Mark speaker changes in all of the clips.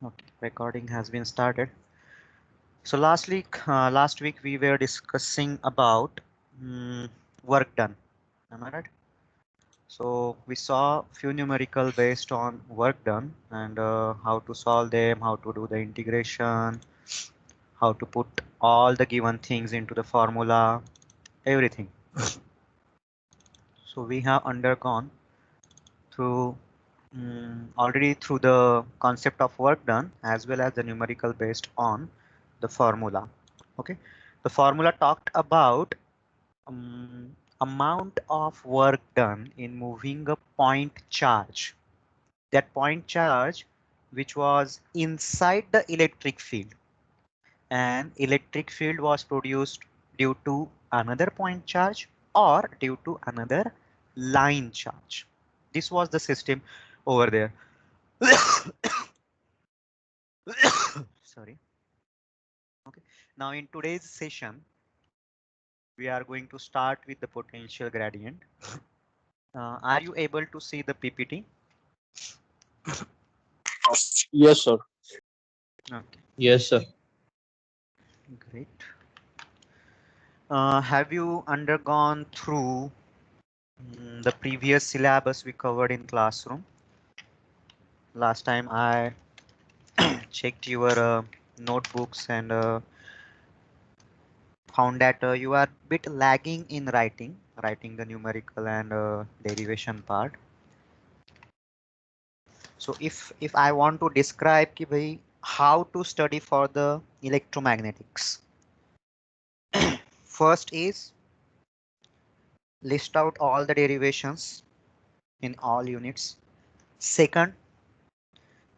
Speaker 1: Okay, recording has been started. So last week we were discussing about work done. Am I right? So we saw few numerical based on work done and how to solve them, how to do the integration, how to put all the given things into the formula, everything. So we have undergone through already through the concept of work done as well as the numerical based on the formula. Okay, the formula talked about amount of work done in moving a point charge. That point charge which was inside the electric field, and electric field was produced due to another point charge or due to another line charge. This was the system over there. Sorry. Okay. Now in today's session, we are going to start with the potential gradient. Are you able to see the PPT?
Speaker 2: Yes, sir.
Speaker 1: Okay,
Speaker 2: Yes, sir.
Speaker 1: great. Have you undergone through the previous syllabus we covered in classroom? Last time I checked your notebooks and found that you are a bit lagging in writing the numerical and derivation part. So if I want to describe कि भाई how to study for the electromagnetics, first is list out all the derivations in all units. Second,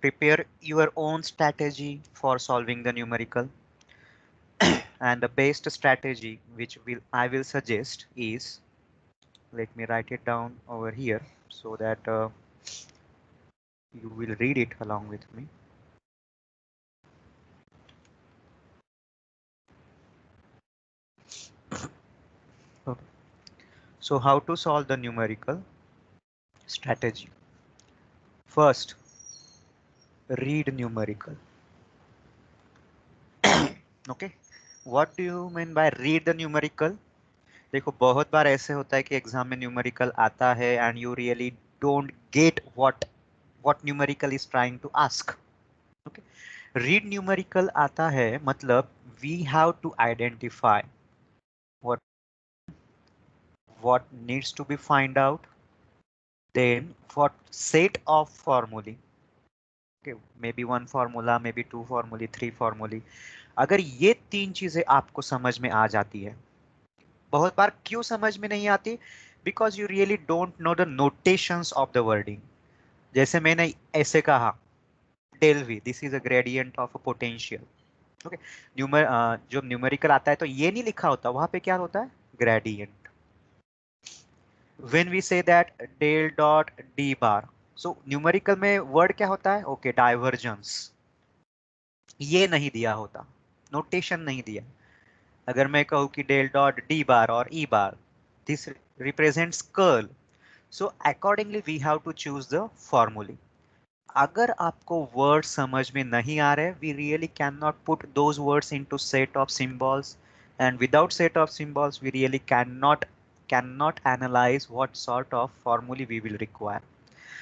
Speaker 1: prepare your own strategy for solving the numerical. And the best strategy which I will suggest is, let me write it down over here so that you will read it along with me. Okay. So how to solve the numerical strategy? First, read numerical. Okay, what do you mean by read the numerical? देखो बहुत बार ऐसे होता है कि exam में numerical आता है and you really don't get what numerical is trying to ask. Okay, read numerical आता है मतलब we have to identify what needs to be find out, then what set of formulae. Okay, maybe one formula, maybe two formulae, three formulae. अगर ये तीन चीजें आपको समझ में आ जाती है, बहुत बार क्यों समझ में नहीं आती? Because you really don't know the notations of the wording. जैसे मैंने ऐसे कहा del V, this is a gradient of a potential. Okay, जो न्यूमेरिकल आता है तो ये नहीं लिखा होता, वहां पे क्या होता है? Gradient. When we say that del dot D bar, so numerical में वर्ड क्या होता है? Okay, divergence. ये नहीं दिया होता, नोटेशन नहीं दिया. अगर मैं कहूँ कि डेल डॉट डी बार और E bar, this represents curl. So accordingly we have to choose the formulae. अगर आपको वर्ड समझ में नहीं आ रहे, we really can not put those words into set of symbols, and without set of symbols we really can not analyse what sort of formulae we will require.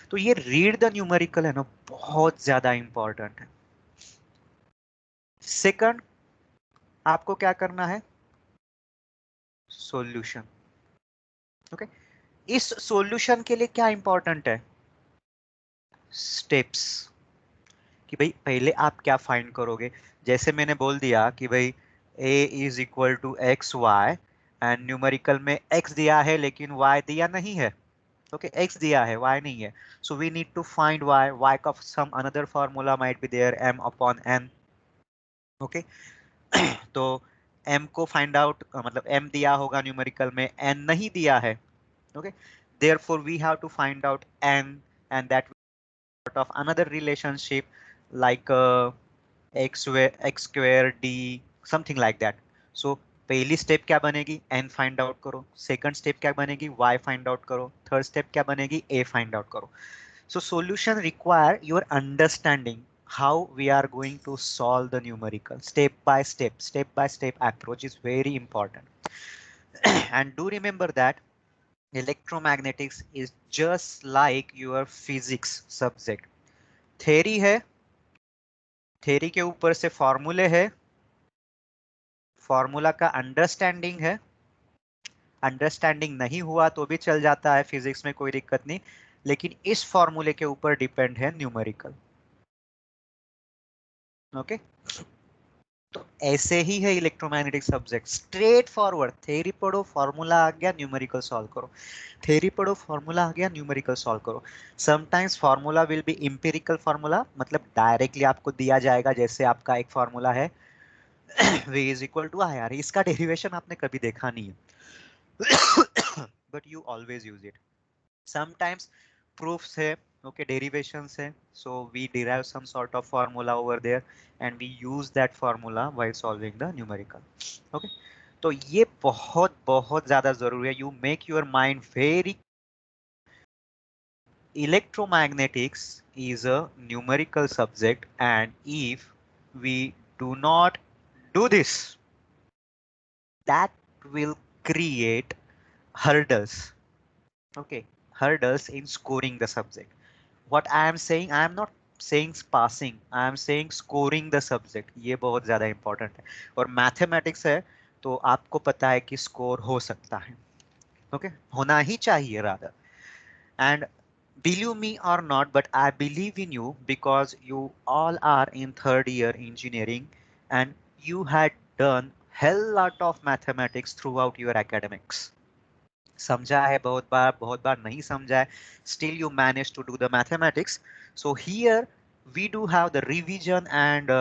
Speaker 1: तो ये read the numerical है ना, बहुत ज्यादा important है. Second, आपको क्या करना है? सॉल्यूशन. ओके, इस सॉल्यूशन के लिए क्या इंपॉर्टेंट है? स्टेप्स. कि भाई पहले आप क्या फाइंड करोगे? जैसे मैंने बोल दिया कि भाई a is equal to X Y, and numerical में x दिया है लेकिन y दिया नहीं है. ओके, x दिया है, y नहीं है. So we need to find y का some another formula might be there, m upon n. Okay, तो m को फाइंड आउट, मतलब m दिया होगा न्यूमेरिकल में, n नहीं दिया है. Okay, therefore we have to find out n, and that sort of another relationship like x square d, something like that. So पहली स्टेप क्या बनेगी? n फाइंड आउट करो. सेकंड स्टेप क्या बनेगी? y फाइंड आउट करो. Third step क्या बनेगी? a find out करो. So solution require your understanding how we are going to solve the numerical step by step approach is very important. And do remember that electromagnetics is just like your physics subject. Theory है, theory के ऊपर से फॉर्मूले है, formula का understanding है, understanding नहीं हुआ तो भी चल जाता है, फिजिक्स में कोई दिक्कत नहीं, लेकिन इस फॉर्मूले के ऊपर डिपेंड है न्यूमेरिकल। ओके, तो ऐसे ही है electromagnetic subject, straight forward, theory पढ़ो, फॉर्मूला आ गया, न्यूमेरिकल सॉल्व करो, थ्योरी पढ़ो, फॉर्मूला आ गया, न्यूमेरिकल सॉल्व करो। Sometimes formula will be empirical formula, मतलब डायरेक्टली आपको दिया जाएगा, जैसे आपका एक फॉर्मूला है V is equal to I R, इसका डेरिवेशन आपने कभी देखा नहीं है but you always use it. Sometimes proofs है, okay, derivations है, so we derive some sort of formula over there and we use that formula while solving the numerical. Okay, तो ये बहुत बहुत ज्यादा जरूरी है, you make your mind very, electromagnetics is a numerical subject and if we do not do this, that will create hurdles, okay, hurdles in scoring the subject. What I am saying, I am not saying passing, I am saying scoring the subject, ये बहुत ज्यादा important है, और mathematics है तो आपको पता है कि स्कोर हो सकता है, ओके, होना ही चाहिए rather. And believe me or not, but I believe in you because you all are in third year engineering and you had done hell lot of mathematics throughout your academics. समझा है बहुत बार नहीं समझा है, still you managed to do the mathematics. So here we do have the revision and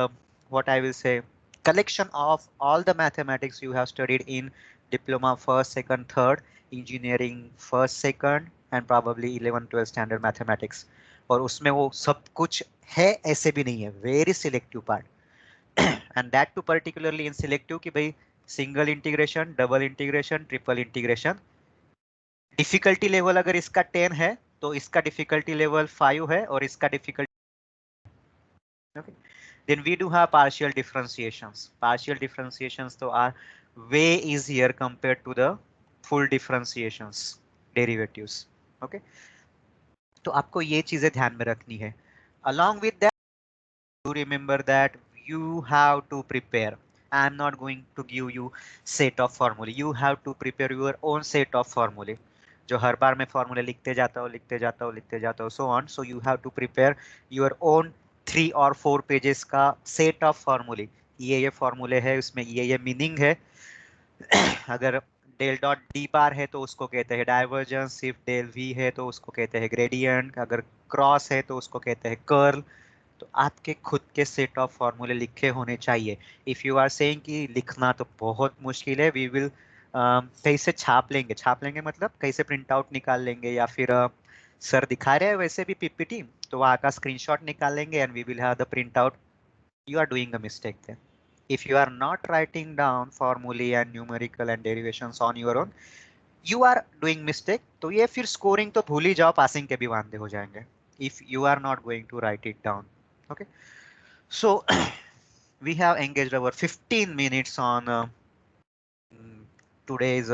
Speaker 1: what I will say, collection of all the mathematics you have studied in diploma first, second, third, engineering first, second and probably 11, 12 standard mathematics. और उसमें वो सब कुछ है, ऐसे भी नहीं है, very selective part and that too particularly in selective कि भाई single integration, double integration, triple integration, difficulty level अगर इसका 10 है तो इसका डिफिकल्टी लेवल 5 है और इसका difficulty, okay. Then we do have partial differentiations. Partial differentiations तो are way easier compared to the full differentiations, derivatives. Okay. तो आपको ये चीजें ध्यान में रखनी है. Along with that, to remember that you have to prepare. I am not going to give you set of formulae. You have to prepare your own set of formulae. जो हर बार मैं फॉर्मूले लिखते जाता हूँ so on. So you have to prepare your own 3 or 4 pages का set of फॉर्मूले. ये फॉर्मूले है, उसमें ये मीनिंग है. अगर डेल डॉट डी बार है तो उसको कहते हैं डाइवर्जेंस, सिर्फ डेल वी है तो उसको कहते हैं ग्रेडियंट, अगर क्रॉस है तो उसको कहते हैं कर्ल. तो आपके खुद के सेट ऑफ फॉर्मूले लिखे होने चाहिए. इफ यू आर सेइंग कि लिखना तो बहुत मुश्किल है, वी विल कैसे छाप लेंगे मतलब कैसे प्रिंट आउट निकाल लेंगे, या फिर सर दिखा रहे हैं वैसे भी पीपीटी, तो वहाँ का स्क्रीनशॉट निकाल लेंगे and we will have the print out. You are doing a mistake there. If you are not writing down formulae and numerical and derivations on your own, you are doing mistake. तो ये फिर scoring तो भूल ही जाओ, passing के भी वांदे हो जाएंगे. If you are not going to write it down, okay? So we have engaged over 15 minutes on today's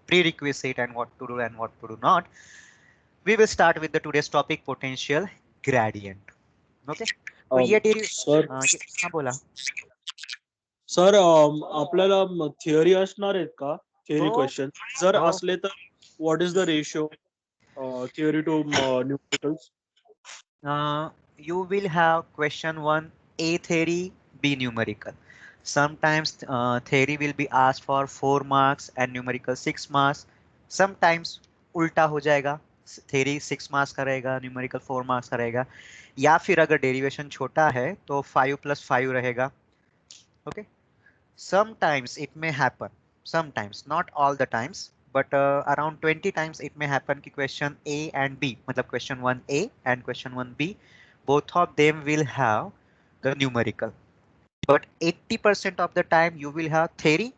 Speaker 1: prerequisite and what to do and what to do not. We will start with the today's topic, potential gradient. Okay? तो ये
Speaker 2: sir
Speaker 1: हाँ बोला.
Speaker 2: Sir आपल्याला theory असणार आहेत का, theory
Speaker 1: हो
Speaker 2: question जर
Speaker 1: हो.
Speaker 2: असले तर what is the ratio theory to numericals?
Speaker 1: You will have question 1 A theory, B numerical. Sometimes theory will be asked for 4 marks and numerical 6 marks. Sometimes उल्टा हो जाएगा, theory 6 marks का रहेगा, numerical 4 marks का रहेगा, या फिर अगर derivation छोटा है तो 5 plus 5 रहेगा. Okay. Sometimes it may happen, sometimes not all the times, but around 20 times it may happen कि question A and B, मतलब question 1A and question 1B, both of them will have the numerical, but 80% of the time you will have theory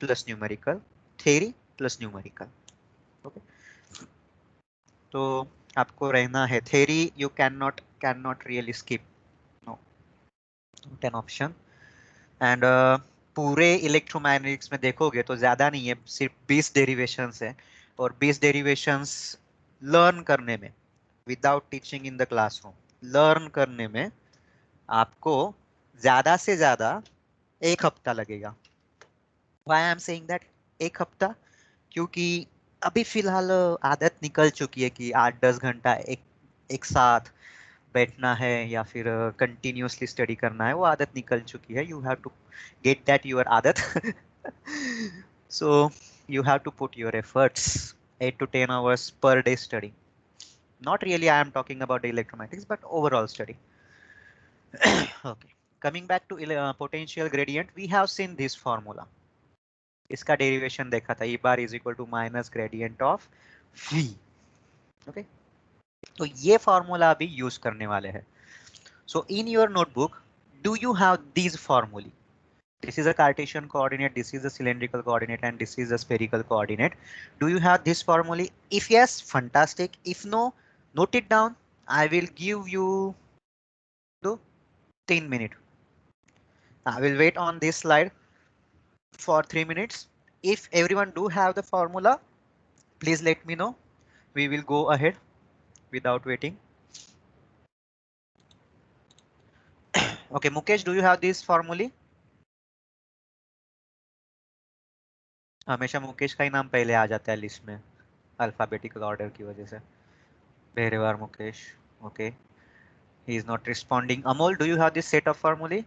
Speaker 1: plus numerical, theory plus numerical. Okay. तो आपको रहना है theory, you cannot really skip. No, 10 option. And पूरे electromagnetics में देखोगे तो ज्यादा नहीं है, सिर्फ 20 डेरिवेशंस है। और 20 डेरिवेशंस लर्न करने में, without teaching in the classroom, learn करने में आपको ज्यादा से ज्यादा 1 हफ्ता लगेगा। Why I am saying that 1 हफ्ता? क्योंकि अभी फिलहाल आदत निकल चुकी है कि 8-10 घंटा एक साथ बैठना है या फिर कंटिन्यूअसली स्टडी करना है, वो आदत निकल चुकी है। You have to get that your आदत। So you have to put your efforts, 8 to 10 hours per day study. Not really I am talking about the electromagnetics, but overall study. Okay, coming back to potential gradient, we have seen this formula. इसका derivation देखा था, E bar is equal to minus gradient of V. Okay, तो ये formula अभी use करने वाले हैं. So in your notebook, do you have these formulae? This is a Cartesian coordinate, this is a cylindrical coordinate, and this is a spherical coordinate. Do you have this formulae? If yes, fantastic. If no, note it down. I will give you 10 minutes. I will wait on this slide for 3 minutes. If everyone do have the formula, please let me know. We will go ahead without waiting. Okay, Mukesh, do you have this formulae? हमेशा मुकेश का ही नाम पहले आ जाता है list में, alphabetical order की वजह से. Berevar Mukesh. Okay. He is not responding. Amol, do you have this set of formulae?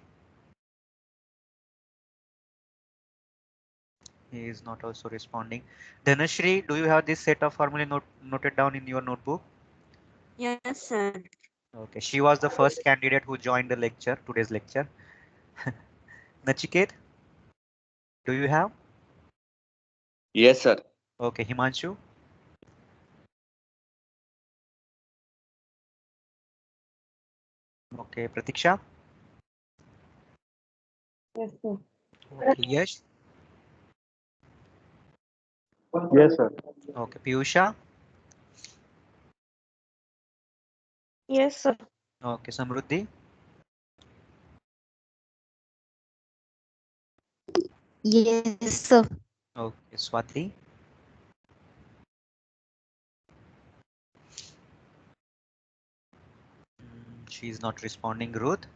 Speaker 1: He is not also responding. Dhanashri, do you have this set of formulae noted down in your notebook?
Speaker 3: Yes, sir.
Speaker 1: Okay. She was the first candidate who joined the lecture, today's lecture. Nachiket, do you have?
Speaker 4: Yes, sir.
Speaker 1: Okay. Himanshu? Okay. Pratiksha?
Speaker 3: Yes, sir.
Speaker 1: Okay. Yash?
Speaker 2: Yes, sir.
Speaker 1: Okay. Piyusha?
Speaker 3: Yes, sir.
Speaker 1: Okay. Samruddhi?
Speaker 3: Yes, sir.
Speaker 1: Okay. Swati? She is not responding. Ruth?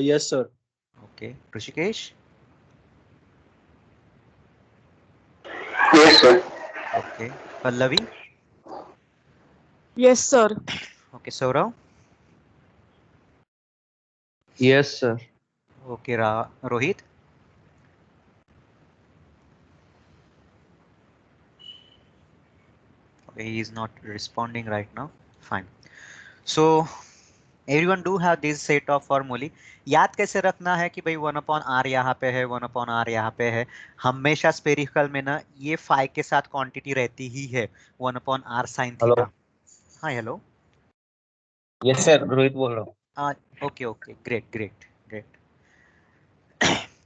Speaker 2: Yes, sir.
Speaker 1: Okay. Rishikesh?
Speaker 4: Yes, sir.
Speaker 1: Okay. Pallavi?
Speaker 3: Yes, sir.
Speaker 1: Okay. Saurav?
Speaker 4: Yes, sir.
Speaker 1: Okay. Rohit? Okay, he is not responding right now. Fine. So everyone do have this set of formulae. याद कैसे रखना है कि भाई 1/r यहाँ पे है, 1/r यहाँ पे है. हमेशा स्पेरिकल में ना ये फाइ के साथ क्वांटिटी रहती ही है, 1/r sin
Speaker 4: Hello.
Speaker 1: थीटा. हाँ, हेलो.
Speaker 4: Yes, sir. रोहित बोल रहा हूँ.
Speaker 1: Okay okay, great great great.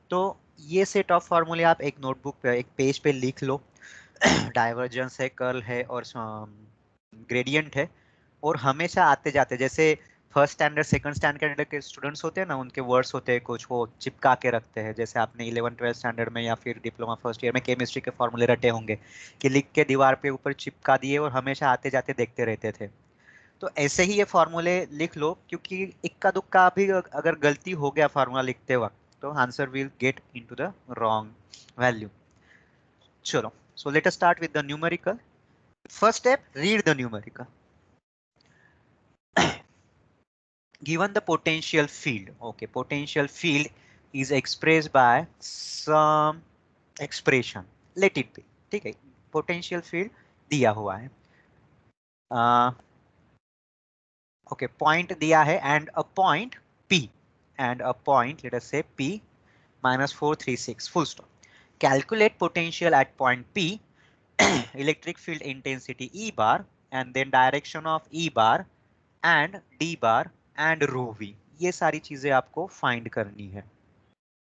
Speaker 1: तो ये सेट ऑफ फॉर्मूले आप एक नोटबुक पे, एक पेज पे लिख लो. डाइवर्जेंस है, कर्ल है और ग्रेडियंट है. और हमेशा आते जाते, जैसे फर्स्ट स्टैंडर्ड सेकंड स्टैंडर्ड के स्टूडेंट्स होते हैं ना, उनके वर्ड्स होते हैं कुछ, वो चिपका के रखते हैं. जैसे आपने 11th-12th स्टैंडर्ड में या फिर डिप्लोमा फर्स्ट ईयर में केमिस्ट्री के फॉर्मूले रटे होंगे कि लिख के दीवार पे ऊपर चिपका दिए और हमेशा आते जाते देखते रहते थे. तो ऐसे ही ये फॉर्मूले लिख लो, क्योंकि इक्का दुक्का भी अगर गलती हो गया फार्मूला लिखते वक्त, तो answer will get into the wrong value. चलो, so let us start with the numerical. First step, read the numerical. Given the potential field, okay, potential field is expressed by some expression. Let it be. ठीक है, potential field दिया हुआ है. Okay, point दिया है and a point P, and a point, let us say P minus 436, full stop. Calculate potential at point P, electric field intensity E bar, and then direction of E bar and D bar and rho V. ये सारी चीजें आपको find करनी है.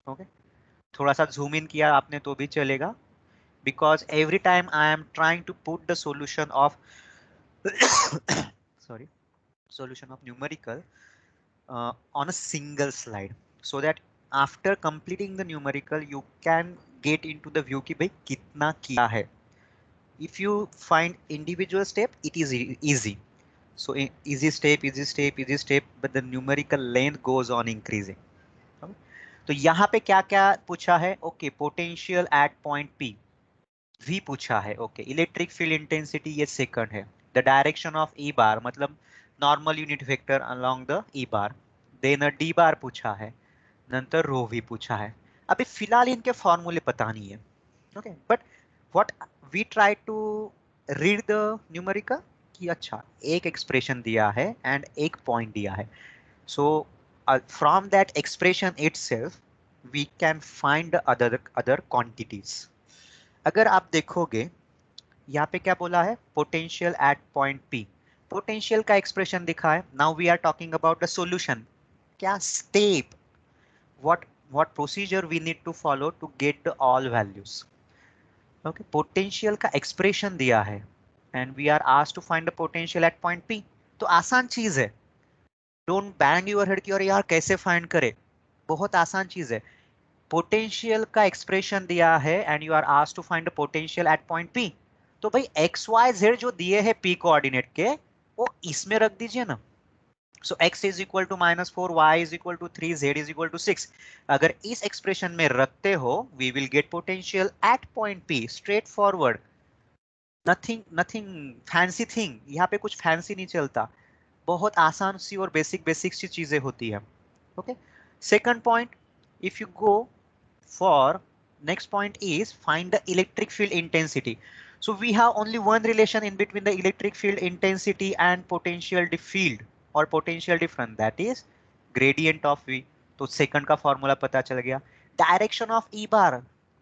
Speaker 1: Okay, थोड़ा सा zoom in किया आपने तो भी चलेगा, because every time I am trying to put the solution of sorry, solution of numerical, on a single slide, so that after completing the numerical you can get into the view कि भाई कितना किया है. If you find individual step, it is easy. So easy step, easy step, easy step, but the numerical length goes on increasing. तो यहाँ पे क्या क्या पूछा है? Okay, potential at point P V पूछा है. ओके, इलेक्ट्रिक फील्ड इंटेंसिटी ये सेकंड है. The direction of E bar मतलब normal unit vector along the E bar. Then D bar पूछा है, नंतर रो वी पूछा है. अभी फिलहाल इनके फॉर्मूले पता नहीं है. Okay, but what we try to read the numerical कि अच्छा एक एक्सप्रेशन दिया है एंड एक पॉइंट दिया है. So from that expression itself we can find other quantities. अगर आप देखोगे यहाँ पे क्या बोला है? Potential at point P. Potential का एक्सप्रेशन दिखा है. Now we are talking about the solution. क्या step, what procedure we need to follow to get the all values. Okay, potential का expression दिया है and we are asked to find the potential at point P. तो आसान चीज है. Don't bang your head कि और यार कैसे find करे. बहुत आसान चीज है. पोटेंशियल का एक्सप्रेशन दिया है and you are asked to find the potential at point P. तो भाई एक्स वाई जेड जो दिए हैं पी कोऑर्डिनेट के वो इसमें रख दीजिए ना. So x is equal to -4, y is equal to 3, z is equal to 6. अगर इस एक्सप्रेशन में रखते हो we will get potential at point P. Straight forward, nothing fancy thing. यहाँ पे कुछ फैंसी नहीं चलता. बहुत आसान सी और बेसिक सी चीजें होती है. Okay, second point, if you go for next point is find the electric field intensity. So we have only one relation in between the electric field intensity and potential field or potential difference, that is gradient of V. तो second का formula पता चल गया. Direction of E bar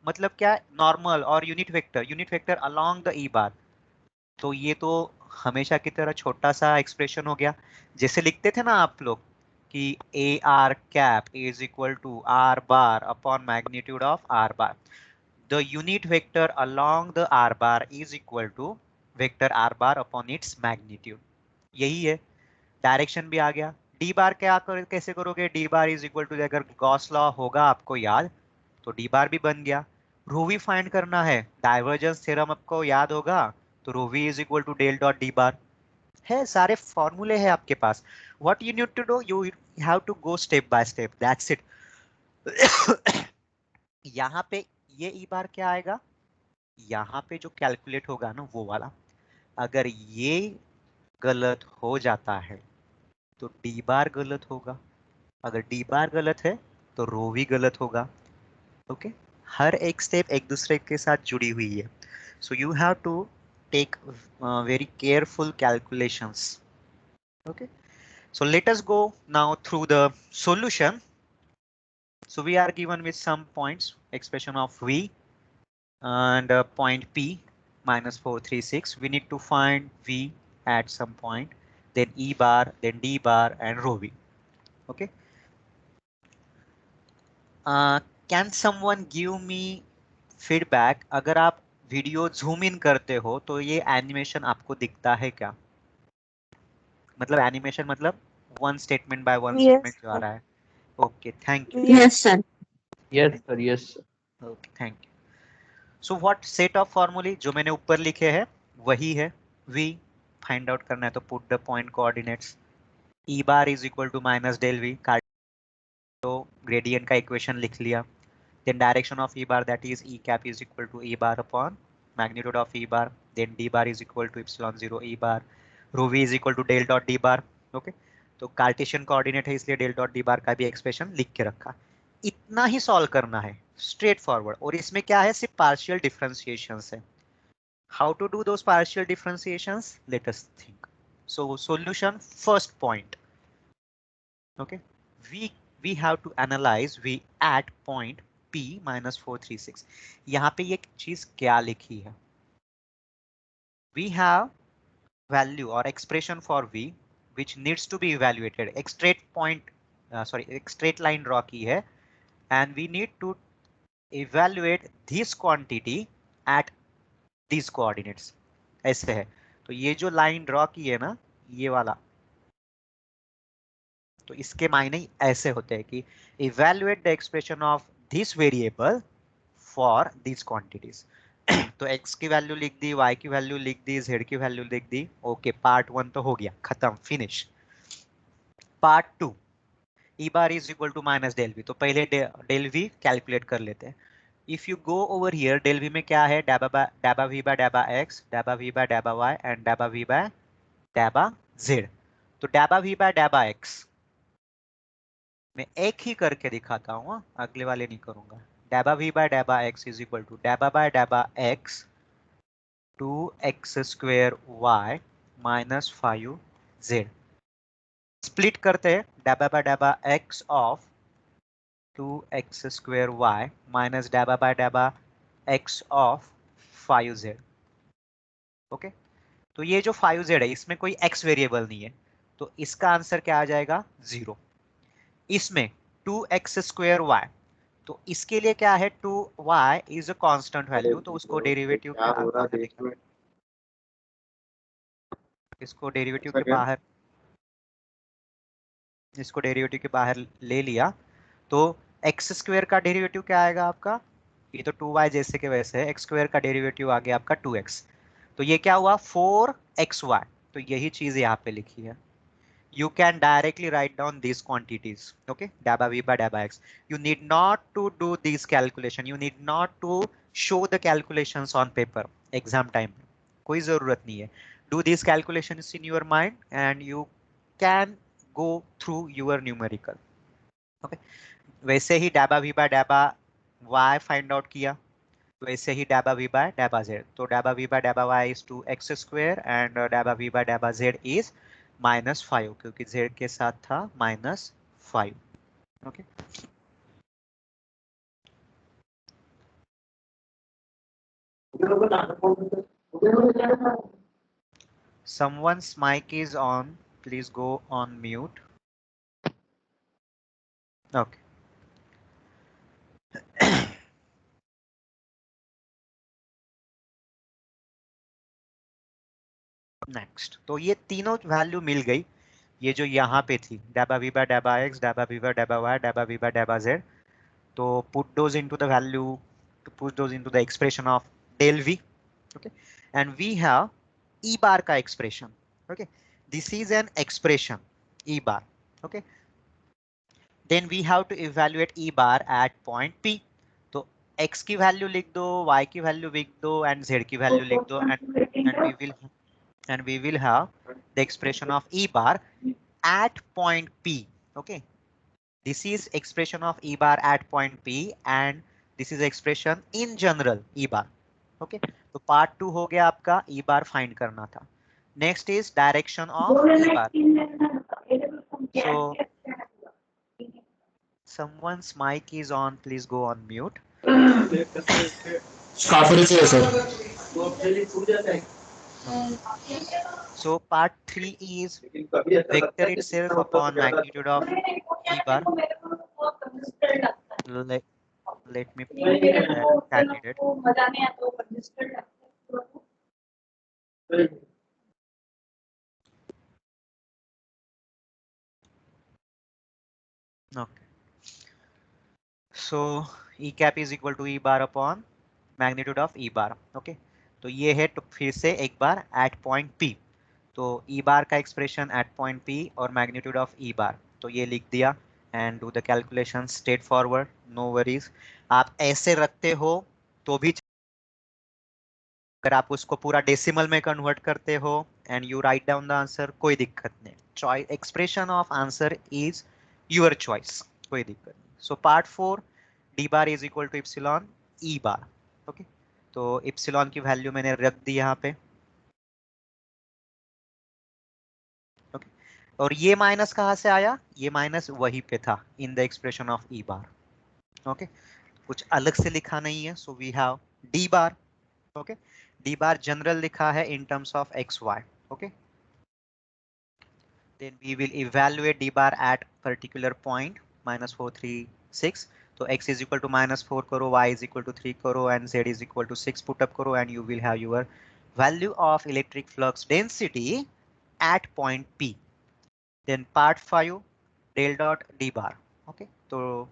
Speaker 1: मतलब क्या? Normal और unit vector along the E bar. तो ये तो हमेशा की तरह छोटा सा एक्सप्रेशन हो गया. जैसे लिखते थे ना आप लोग कि A R cap is equal to R bar upon magnitude of R bar. The unit vector along the R bar is equal to vector R bar upon its magnitude. यही है. डायरेक्शन भी आ गया. डी बार क्या कैसे करोगे? D bar is equal to, अगर Gauss law होगा आपको याद तो डी बार भी बन गया. रो वी फाइंड करना है. डाइवर्जेंस थ्योरम आपको याद होगा तो rho V is equal to del dot D bar. है, सारे फॉर्मूले हैं आपके पास. What you need to do, you have to go step by step, that's it. यहाँ पे ये ई बार क्या आएगा? यहाँ पे जो कैलकुलेट होगा ना वो वाला. अगर ये गलत हो जाता है तो डी बार गलत होगा. अगर डी बार गलत है तो रो भी गलत होगा. ओके, हर एक स्टेप एक दूसरे के साथ जुड़ी हुई है. So you have to take very careful calculations. Okay, so let us go now through the solution. So we are given with some points, expression of V and point P -436. We need to find V at some point, then E bar, then D bar and rho V. Okay, can someone give me feedback? अगर आप video zoom in करते हो तो ये animation आपको दिखता है क्या? मतलब एनिमेशन मतलब one statement by one statement जो आ रहा है. Okay, thank you.
Speaker 3: Yes, sir.
Speaker 4: Yes, sir. Yes, sir.
Speaker 1: Okay, thank you. So what set of फॉर्मूले जो मैंने ऊपर लिखे हैं वही है. वी फाइंड आउट करना है तो put the point coordinates. E bar is equal to minus del V, तो ग्रेडियंट का इक्वेशन लिख लिया. Then direction of E bar that is E cap is equal to E bar upon magnitude of E bar. Then D bar is equal to epsilon 0 E bar. Rho V is equal to del dot D bar. Okay, तो Cartesian coordinate है इसलिए del dot D बार का भी expression लिख के रखा. इतना ही solve करना है, स्ट्रेट फॉरवर्ड. और इसमें क्या है? सिर्फ पार्शियल डिफरेंशिएशंस है. How to do those partial differentiations? Let us think. So solution, first point. Okay, we have to analyze V at point P -436. यहाँ पे ये चीज क्या लिखी है? We have value or expression for V which needs to be evaluated. एक straight point, एक straight line draw की है and we need to evaluate this quantity at these coordinates. ऐसे है. तो ये जो line draw की है ना, ये वाला तो इसके मायने ऐसे होते हैं कि evaluate the expression of this variable for this quantities. तो x की वैल्यू लिख दी, y की वैल्यू लिख दी, z की वैल्यू लिख दी। ओके, पार्ट 1 तो हो गया, खत्म, finish. Part 2, E bar is equal to minus del V. तो पहले डेल वी कैलकुलेट कर लेते हैं। If you go over here, del V में क्या है, डाबा वी बाय डाबा एक्स, डाबा वी बाय डाबा वाई एंड डाबा वी बाय डाबा जेड। तो डाबा वी बाय डाबा एक्स मैं एक ही करके दिखाता हूँ, अगले वाले नहीं करूंगा। डाबा वी बाय डाबा एक्स इज इक्वल टू डाबा बाय डाबा X 2x square Y minus 5z। Split करते हैं, डाबा बाय डाबा x of 2x square Y minus डाबा बाय डाबा x ऑफ 5z। ओके, तो ये जो 5z है इसमें कोई x वेरिएबल नहीं है, तो इसका आंसर क्या आ जाएगा, 0। इसमें 2x स्क्वेयर वाई, तो इसके लिए क्या है, 2y is a constant value, तो उसको डेरिवेटिव के बाहर लिखा, इसको डेरिवेटिव के बाहर, इसको डेरिवेटिव के बाहर ले लिया। तो एक्स स्क्वेयर का डेरिवेटिव क्या आएगा आपका, ये तो 2y जैसे के वैसे है, एक्स स्क्वेयर का डेरिवेटिव आ गया आपका 2x। तो ये क्या हुआ, 4xy। तो यही चीज यहाँ पे लिखी है। You can directly write down these quantities. Okay, dabba v by dabba x. You need not to do these calculation. You need not to show the calculations on paper. Exam time कोई जरूरत नहीं है. Do these calculations in your mind and you can go through your numerical. Okay. वैसे ही dabba v by dabba y find out किया, वैसे ही dabba v by dabba z. तो dabba v by dabba y is 2x square and dabba v by dabba z is -5, क्योंकि z के साथ था -5. Okay, someone's mic is on, please go on mute. Okay. Next, तो ये तीनों value मिल गई, ये जो यहाँ पे थी डाबा वी बाय डाबा एक्स, डाबा वी बाय डाबा वाई, डाबा वी बाय डाबा जेड। तो put those into the value, to put those into the expression of del v. Okay, and we have e bar ka expression. Okay, this is an expression e bar. Okay, then we have to evaluate e bar at point p. तो x की value लिख दो, y की value लिख दो and z की value लिख दो, and we will have the expression of e bar at point p. Okay, this is expression of e bar at point p and this is expression in general e bar. Okay, तो part 2 हो गया आपका, e bar find करना था. Next is direction of e bar. So someone's mic is on, please go on mute. So part 3 is vector itself upon magnitude of e bar. Let me put that candidate. Okay. So E cap is equal to E bar upon magnitude of E bar. Okay. तो ये है, तो फिर से एक बार at point P. तो E bar का expression at point P और magnitude of E bar. तो ये लिख दिया and do the calculation straight forward. No worries. आप ऐसे रखते हो तो भी, अगर आप उसको पूरा डेसिमल में कन्वर्ट करते हो and you write down the answer, कोई दिक्कत नहीं. Choice expression of answer is your choice. कोई दिक्कत नहीं. So part 4, d bar is equal to epsilon e bar. Okay, तो epsilon की वैल्यू मैंने रख दी यहाँ पे. Okay, और ये माइनस कहाँ से आया, ये माइनस वहीं पे था in the expression of e bar. Okay, कुछ अलग से लिखा नहीं है. So we have d bar. Okay, d bar general लिखा है in terms of xy. Okay, then we will evaluate d bar at particular point -436. तो x is equal to -4 करो, y is equal to 3 करो and z is equal to 6 put up करो and you will have your value of electric flux density at point P. Then part 5, del dot D bar. Okay, तो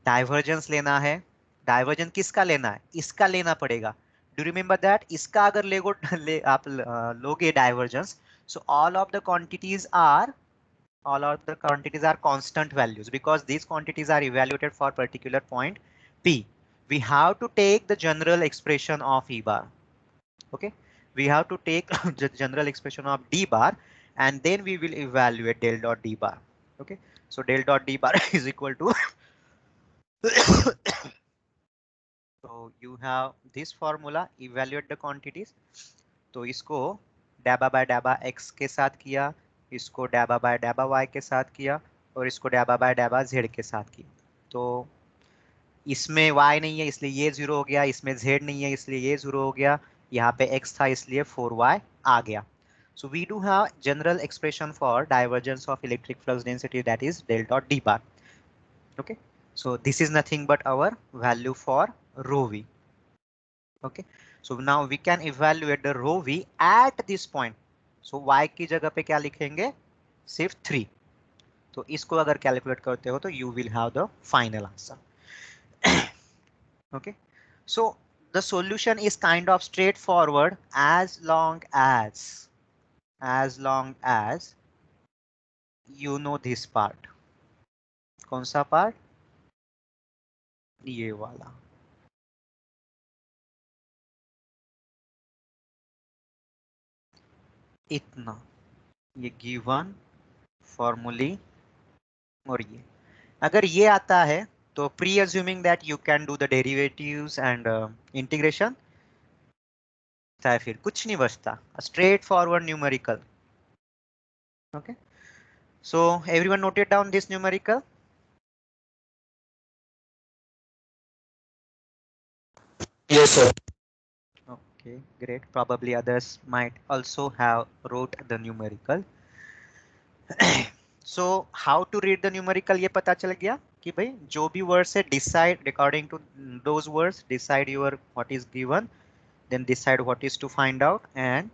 Speaker 1: divergence लेना है। Divergence किसका लेना है? इसका लेना पड़ेगा। डू रिमेम्बर दैट इसका अगर आप लोगे divergence, so all of the quantities are constant values because these quantities are evaluated for particular point P. We have to take the general expression of E bar. Okay, we have to take the general expression of D bar and then we will evaluate del dot D bar. Okay, so del dot D bar is equal to so you have this formula, evaluate the quantities. तो इसको डैबा bye डैबा x के साथ किया, इसको डैबा bye डैबा y के साथ किया और इसको डैबा बाय डैबा z के साथ किया। तो इसमें y नहीं है इसलिए ये 0 हो गया, इसमें z नहीं है इसलिए ये 0 हो गया, यहाँ पे x था इसलिए 4y आ गया। So we do have general expression for divergence of electric flux density, that is del dot d bar. Okay, so this is nothing but our value for rho v. Okay, so now we can evaluate the rho v at this point. So y की जगह पे क्या लिखेंगे? सिर्फ 3। तो इसको अगर calculate करते हो तो you will have the final answer. Okay, so the solution is kind of straightforward as long as you know this part. कौन सा part? ये वाला। इतना ये गिवन फॉर्मूली और ये अगर ये आता है तो pre assuming that you can do the derivatives and integration, फिर कुछ नहीं बचता, straight forward numerical. Okay, so everyone noted down this numerical?
Speaker 2: Yes, sir.
Speaker 1: Okay, great. Probably others might also have wrote the numerical. So how to read the numerical ये पता चल गया कि भाई जो भी वर्ड्स है decide according to those words, decide your what is given, then decide what is to find out and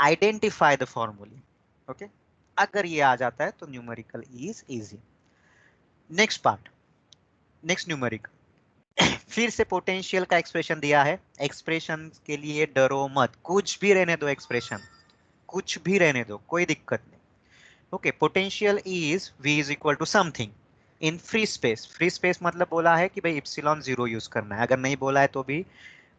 Speaker 1: identify the formula. Okay, अगर ये आ जाता है तो numerical is easy. Next part, next numerical. फिर से पोटेंशियल का expression दिया है। एक्सप्रेशन के लिए डरो मत, कुछ भी रहने दो, एक्सप्रेशन कुछ भी रहने दो, कोई दिक्कत नहीं। Okay, potential is v is equal to something in free space. Free space मतलब बोला है कि भाई इप्सिलॉन 0 यूज करना है, अगर नहीं बोला है तो भी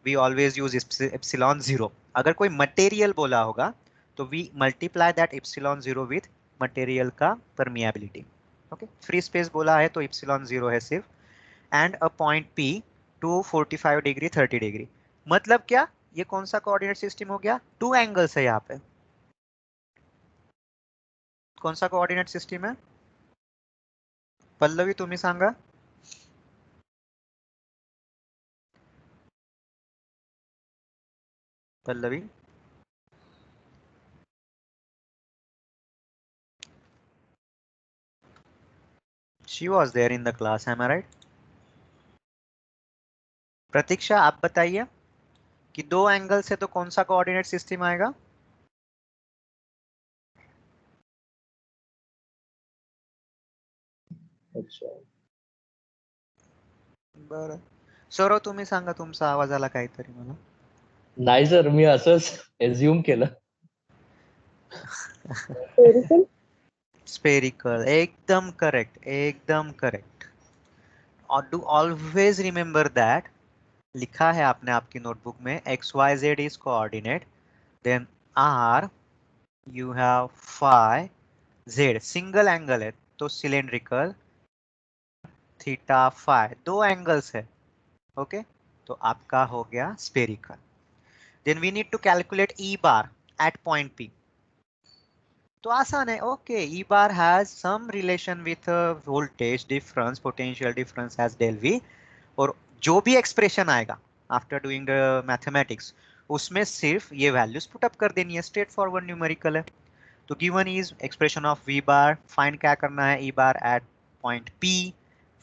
Speaker 1: वी ऑलवेज यूज इप्सिलॉन 0। अगर कोई मटेरियल बोला होगा तो we multiply that epsilon 0 with material का परमिएबिलिटी। ओके, फ्री स्पेस बोला है तो इप्सिलॉन 0 है सिर्फ, and a point P to 45 degree 30 degree. मतलब क्या, ये कौन सा कोऑर्डिनेट सिस्टम हो गया? टू एंगल्स है यहाँ पे। कौन सा कोऑर्डिनेट सिस्टम है? पल्लवी तुम्ही सांगा। Pallavi, she was there in the class, am I right? प्रतीक्षा आप बताइए कि दो एंगल से तो कौन सा कोऑर्डिनेट सिस्टम आएगा?
Speaker 4: अच्छा,
Speaker 1: बरं, सौरव तुम्ही सांगा, तुमचा आवाज आला काहीतरी मला.
Speaker 4: नाही सर, मी असंच एज्युम केलं.
Speaker 1: स्पेरिकल, एकदम करेक्ट, एकदम करेक्ट. और डू ऑलवेज रिमेंबर दैट, लिखा है आपने आपकी नोटबुक में XYZ is coordinate, then R you have phi Z, single angle है तो सिलेंड्रिकल, थीटा फाई, दो एंगल्स है. ओके, तो आपका हो गया spherical. Then we need to calculate E bar at point P. तो आसान है. Okay, E bar has some relation with voltage difference, potential difference as del V, और जो भी एक्सप्रेशन आएगा आफ्टर डूइंग द मैथमेटिक्स उसमें सिर्फ ये वैल्यूज पुट अप कर देनी है. स्ट्रेट फॉरवर्ड न्यूमेरिकल है. तो given is expression of V bar, find क्या करना है? E bar at point P.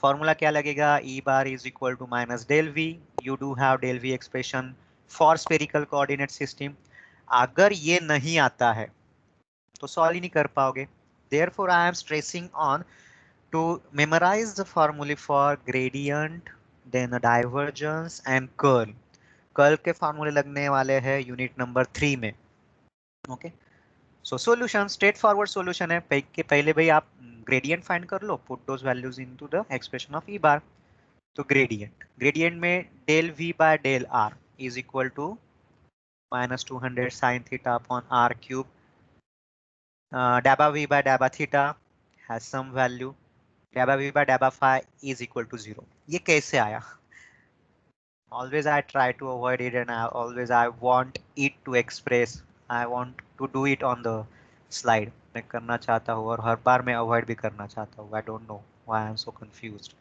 Speaker 1: Formula क्या लगेगा? E bar is equal to minus del V. You do have del V expression for spherical coordinate system. अगर ये नहीं आता है तो सॉल्व ही नहीं कर पाओगे. Therefore I am stressing on to memorize the formulae for gradient, then a divergence and curl. Curl के फार्मूले लगने वाले हैं यूनिट नंबर 3 में. Okay, so solution straightforward solution है. पहले भाई आप ग्रेडियंट फाइंड कर लो, put those values into the expression of E bar. तो ग्रेडियंट में del V by del R is equal to -200 sin theta upon r cube. Dabba v by dabba theta has some value. Dabba v by dabba phi is equal to 0. ये कैसे आया? Always I try to avoid it, and I want it to express. I want to do it on the slide. मैं करना चाहता हूँ और हर बार मैं avoid भी करना चाहता हूँ. I don't know why I'm so confused.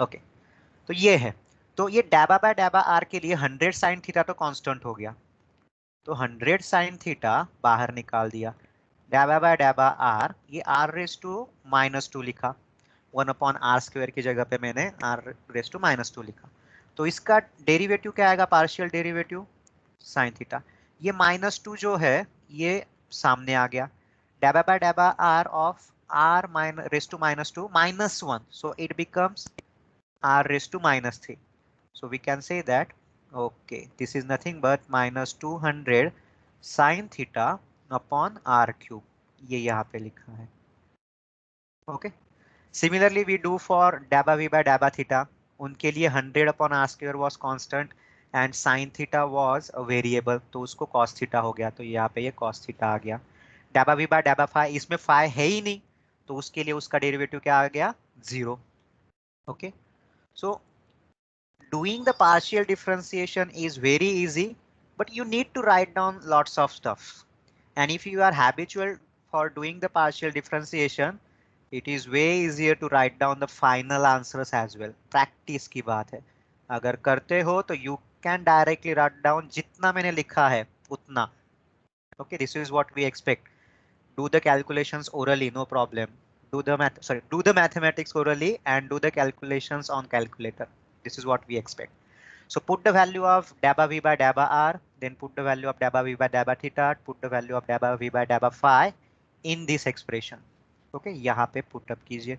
Speaker 1: Okay, तो ये है. तो ये dabba by dabba r के लिए 100 sin theta तो कांस्टेंट हो गया. तो 100 sin theta बाहर निकाल दिया. dabba by dabba r, ये r raised to -2 लिखा. 1/r² की जगह पे मैंने r raised to -2 लिखा. तो इसका डेरिवेटिव क्या आएगा? Partial derivative sin theta. ये -2 जो है ये सामने आ गया. dabba by dabba r of r raised to -2 -1. So it becomes r raised to -3. So we can say that okay, this is nothing but -200 sin theta upon r cube. ये यहाँ पे लिखा है. Okay. Similarly, we do for dabba v by dabba theta. उनके लिए 100 upon r square was constant and sin theta was a variable. तो उसको cos theta हो गया. तो यहाँ पे ये cos theta आ गया. dabba v by dabba phi, इसमें phi है ही नहीं, तो उसके लिए उसका डेरिवेटिव क्या आ गया? 0. Okay. So doing the partial differentiation is very easy, but you need to write down lots of stuff. And if you are habitual for doing the partial differentiation, it is way easier to write down the final answers as well. Practice की बात है. अगर करते हो तो you can directly write down जितना मैंने लिखा है उतना. Okay, this is what we expect. Do the calculations orally, no problem. Do the mathematics orally and do the calculations on calculator. This is what we expect. So put the value of dabba v by dabba r, then put the value of dabba v by dabba theta, put the value of dabba v by dabba phi in this expression. Okay, यहाँ पे put up कीजिए.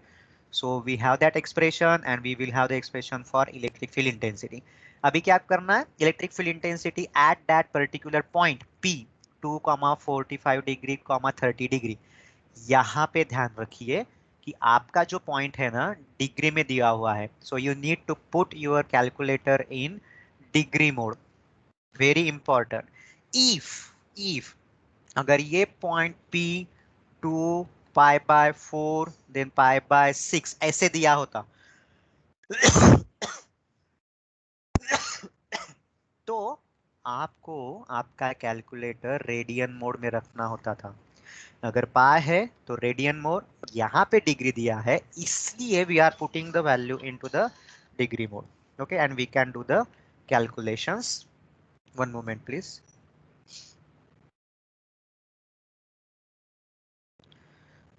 Speaker 1: So we have that expression and we will have the expression for electric field intensity. अभी क्या करना है? Electric field intensity at that particular point P 2,45 degree, 30 degree. यहाँ पे ध्यान रखिए कि आपका जो पॉइंट है ना डिग्री में दिया हुआ है. So you need to put your calculator in degree mode. Very important. If अगर ये पॉइंट P 2 π/4 देन π/6 ऐसे दिया होता तो आपको आपका कैलकुलेटर रेडियन मोड में रखना होता था. अगर पाई है तो रेडियन मोड, यहाँ पे डिग्री दिया है इसलिए we are putting the value into the degree mode. Okay, and we can do the calculations. One moment please.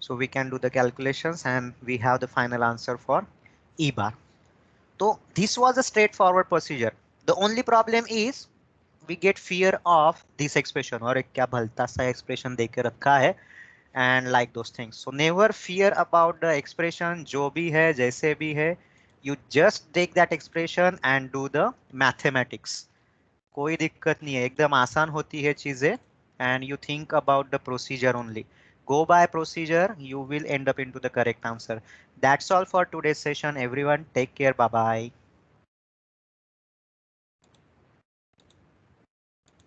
Speaker 1: So we can do the calculations and we have the final answer for E bar. So this was a straightforward procedure. The only problem is we get fear of this expression. और एक क्या भलता सा expression दे के रखा है and like those things. So never fear about the expression. जो भी है जैसे भी है, you just take that expression and do the mathematics. कोई दिक्कत नहीं है, एकदम आसान होती है चीजें and you think about the procedure only. Go by procedure, you will end up into the correct answer. That's all for today's session, everyone. Take care. Bye bye.